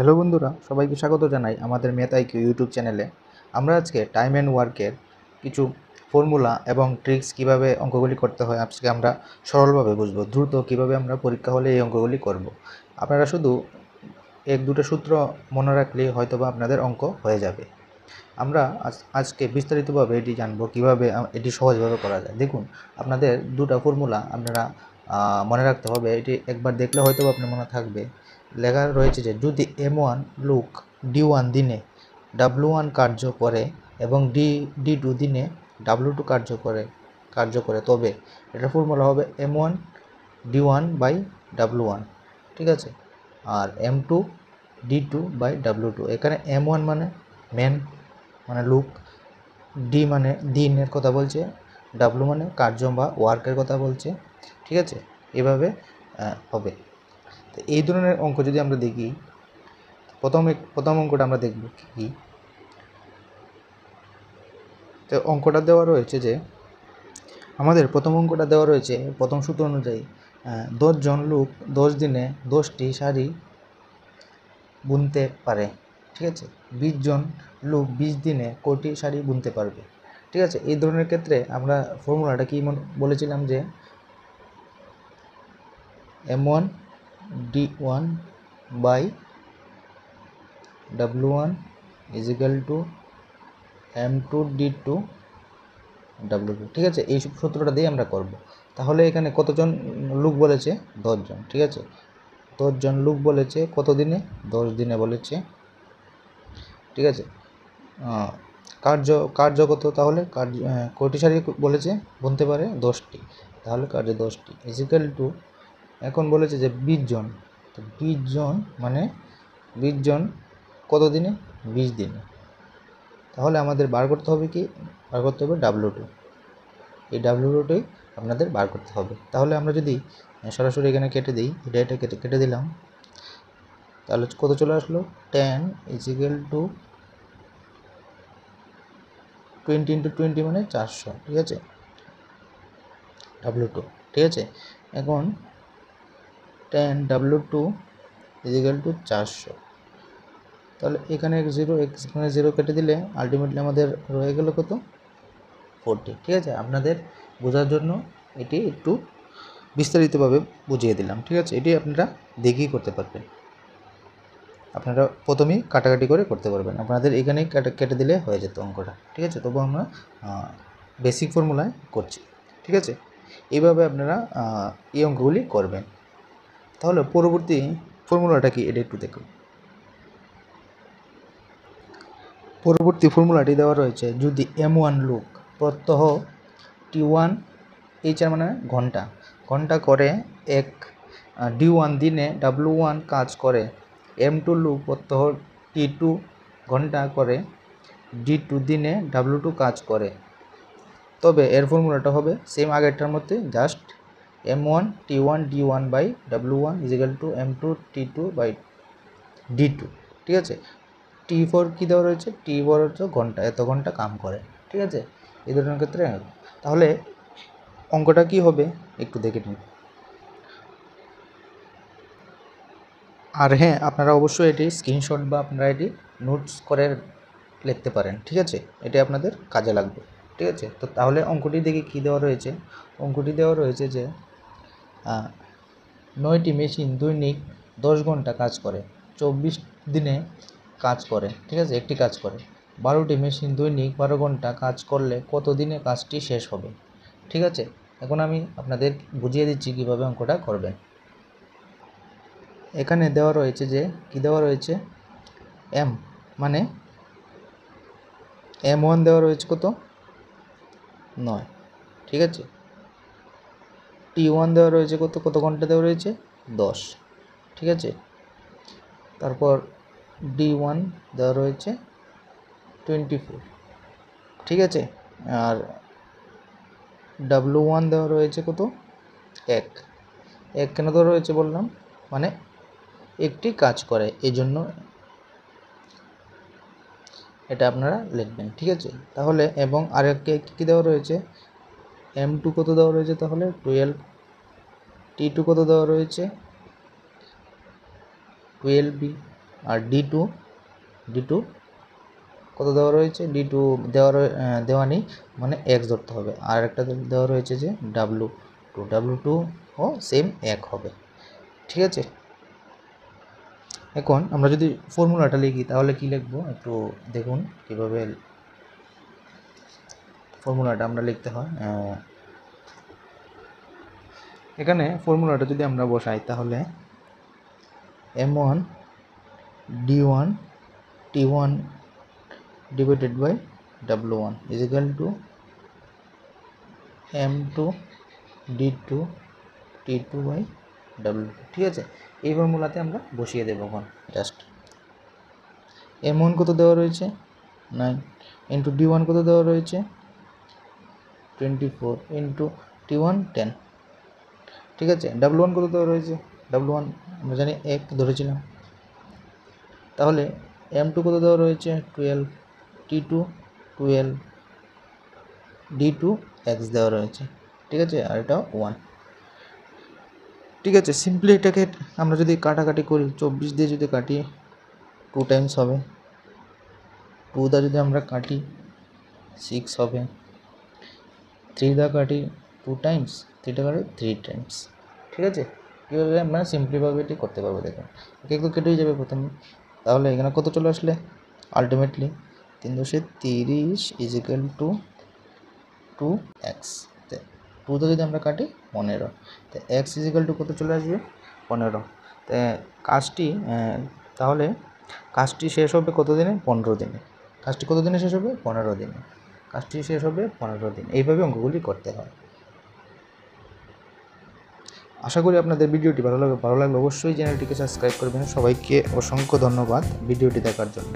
Hello বন্ধুরা, সবাইকে স্বাগত জানাই আমাদের ম্যাথ আইকিউ ইউটিউব চ্যানেলে। আমরা আজকে টাইম অ্যান্ড ওয়ার্কের কিছু ফর্মুলা এবং ট্রিক্স কিভাবে অঙ্কগুলি করতে হয় আজকে আমরা সরলভাবে বুঝবো। দ্রুত কিভাবে আমরা পরীক্ষা হলে এই অঙ্কগুলি করব। আপনারা শুধু এক দুটো সূত্র মনে রাখলেই হয়তোবা আপনাদের অঙ্ক হয়ে যাবে। আমরা আজকে বিস্তারিতভাবে এটি জানবো কিভাবে এটি সহজভাবে করা যায়। দেখুন, আপনাদের দুটো ফর্মুলা আপনারা মনে রাখতে হবে। এটি একবার দেখলে হয়তো আপনার মনে থাকবে। লেখা রয়েছে যে যদি M1 লুক D1 দিনে W1 কার্য করে এবং D2 দিনে W2 কার্য করে তবে এটার ফর্মুলা হবে M1 D1 বাই W1, ঠিক আছে। আর M2 D2 বাই W2। এখানে M1 মানে ম্যান মানে লুক, ডি মানে দিনের কথা বলছে, ডাব্লু মানে কার্য বা ওয়ার্কের কথা বলছে, ঠিক আছে। এভাবে হবে। তো এই ধরনের অঙ্ক যদি আমরা দেখি, প্রথম অঙ্কটা আমরা দেখব কি। তো অঙ্কটা দেওয়া রয়েছে যে আমাদের প্রথম অঙ্কটা দেওয়া রয়েছে প্রথম সূত্র অনুযায়ী 10 জন লোক 10 দিনে 10টি শাড়ি বুনতে পারে, ঠিক আছে। 20 জন লোক 20 দিনে কটি শাড়ি বুনতে পারবে, ঠিক আছে। এই ধরনের ক্ষেত্রে আমরা ফর্মুলাটা কি বলেছিলাম যে M1 D1 by W1 is equal to M2 D2 W2, ঠিক আছে। এই সূত্রটা দিয়ে আমরা করব। তাহলে এখানে কতজন লোক বলেছে? 10 জন, ঠিক আছে। 10 জন লোক বলেছে কত দিনে? 10 দিনে বলেছে, ঠিক আছে। কার্য কত? তাহলে কয়টি শাড়ি বলেছে বুনতে পারে? 10টি। তাহলে কার্য 10টি ইজ ইকুয়াল টু, এখন বলেছে যে 20 জন, তো 20 জন মানে 20 জন কত দিনে? 20 দিনে। তাহলে আমাদের বার করতে হবে কি? বার করতে হবে W2। এই W2টাই আপনাদের বার করতে হবে। তাহলে আমরা যদি সরাসরি এখানে কেটে দিই, এটা কেটে দিলাম, তাহলে কত চলে আসলো? 10 ইজ ইকুয়াল টু 20 ইন্টু 20 মানে 400, ঠিক আছে। W2, ঠিক আছে। এখন 10 W2 ইজ ইকুয়াল টু 400। তাহলে এখানে 0 এখানে 0 কেটে দিলে আলটিমেটলি আমাদের রয়ে গেল কত? 40, ঠিক আছে। আপনাদের বোঝার জন্য এটি একটু বিস্তারিতভাবে বুঝিয়ে দিলাম, ঠিক আছে। এটি আপনারা দেখেই করতে পারবেন। আপনারা প্রথমেই কাটাকাটি করে করতে পারবেন, আপনাদের এখানেই কেটে দিলে হয়ে যেত অঙ্কটা, ঠিক আছে। তবু আমরা বেসিক ফর্মুলায় করছি, ঠিক আছে। এইভাবে আপনারা এই অঙ্কগুলি করবেন। তাহলে পরবর্তী ফর্মুলাটা কি এটা একটু দেখুন। পরবর্তী ফর্মুলাটি দেওয়া রয়েছে যদি M1 লুক প্রত্যহ T1 HR মানে ঘন্টা করে এক D1 দিনে W1 কাজ করে, M2 লুক প্রত্যহ T2 ঘন্টা করে D2 দিনে W2 কাজ করে, তবে এর ফর্মুলাটা হবে সেম আগেরটার মধ্যে, just M1 T1 D1 by W1 is equal to M2 T2 by D2, ঠিক আছে। T4 কী দেওয়া রয়েছে? T4 হচ্ছে ঘন্টা, এত ঘন্টা কাম করে, ঠিক আছে। এই ধরনের ক্ষেত্রে তাহলে অঙ্কটা কি হবে একটু দেখে নিন। আর হ্যাঁ, আপনারা অবশ্যই এটি স্ক্রিনশট বা আপনারা এটি নোটস করে লিখতে পারেন, ঠিক আছে। এটি আপনাদের কাজে লাগবে, ঠিক আছে। তো তাহলে অঙ্কটি দেখে কী দেওয়া রয়েছে? অঙ্কটি দেওয়া রয়েছে যে 9টি মেশিন দৈনিক 10 ঘন্টা কাজ করে, 24 দিনে কাজ করে, ঠিক আছে, একটি কাজ করে। 12টি মেশিন দৈনিক 12 ঘন্টা কাজ করলে কত দিনে কাজটি শেষ হবে, ঠিক আছে। এখন আমি আপনাদের বুঝিয়ে দিচ্ছি কীভাবে অঙ্কটা করবেন। এখানে দেওয়া রয়েছে যে কি দেওয়া রয়েছে? M মানে M1 দেওয়া রয়েছে কত? 9, ঠিক আছে। T1 দেওয়া রয়েছে কত ঘন্টা দেওয়া রয়েছে? 10, ঠিক আছে। তারপর D1 দেওয়া রয়েছে 24, ঠিক আছে। আর W1 দেওয়া রয়েছে কত? 1 কেন দেওয়া রয়েছে বললাম? মানে একটি কাজ করে, এই জন্য এটা আপনারা লিখবেন, ঠিক আছে। তাহলে এবং আরেকটি কী দেওয়া রয়েছে? M2 কত দেওয়া রয়েছে? তাহলে 12। T2 কত দেওয়া রয়েছে? 12B, আর ডি টু কত দেওয়া রয়েছে, ডি2 দেওয়া নেই, মানে এক্স ধরতে হবে। আর একটা দেওয়া রয়েছে যে ডাব্লু টু ও সেম এক হবে, ঠিক আছে। এখন আমরা যদি ফর্মুলাটা লিখি তাহলে কি লিখব একটু দেখুন কীভাবে ফর্মুলাটা আমরা লিখতে হয়। এখানে ফর্মুলাটা যদি আমরা বসাই তাহলে m1 d1 t1 divided by w1 is equal to m2 d2 t2 by w2, ঠিক আছে। এই ফর্মুলাতে আমরা বসিয়ে দেবো এখন জাস্ট। m1 কত দেওয়া রয়েছে 9 ইন্টু d1 কত দেওয়া রয়েছে 24 ইন্টু t1 10, ঠিক আছে। w1 কত দেওয়া রয়েছে, w1 আমরা জানি এক ধরেছিলাম, তাহলে m2 কত দেওয়া রয়েছে 12, t2 12, d2 x দেওয়া রয়েছে, ঠিক আছে। আর এটা 1, ঠিক আছে। সিম্পলি এটাকে আমরা যদি কাটাকাটি করি 24 দিয়ে যদি কাটি 2 টাইমস হবে, 2 দা যদি আমরা কাটি 6 হবে, 3 দা কাটি 2 টাইমস, 3 দা কাটি 3 টাইমস, ঠিক আছে। কীভাবে আমরা সিম্পলিভাবে এটি করতে পারবো দেখুন, একটু কেটেই যাবে প্রথমে, তাহলে এখানে কত চলে আসলে ultimately 330 is equal two 2x, 2 যদি আমরা কাটি 15, তো x ইজ ইকুয়াল টু কত চলে আসবে 15। তো তাহলে কাজটি শেষ হবে কত দিনে 15 দিনে, কাজটি কত দিনে শেষ হবে 15 দিনে, কাজটি শেষ হবে 15 দিন। এইভাবে অঙ্কগুলি করতে হয়। আশা করি আপনাদের ভিডিওটি ভালো লাগলে অবশ্যই চ্যানেলটিকে সাবস্ক্রাইব করবেন। সবাইকে অসংখ্য ধন্যবাদ ভিডিওটি দেখার জন্য।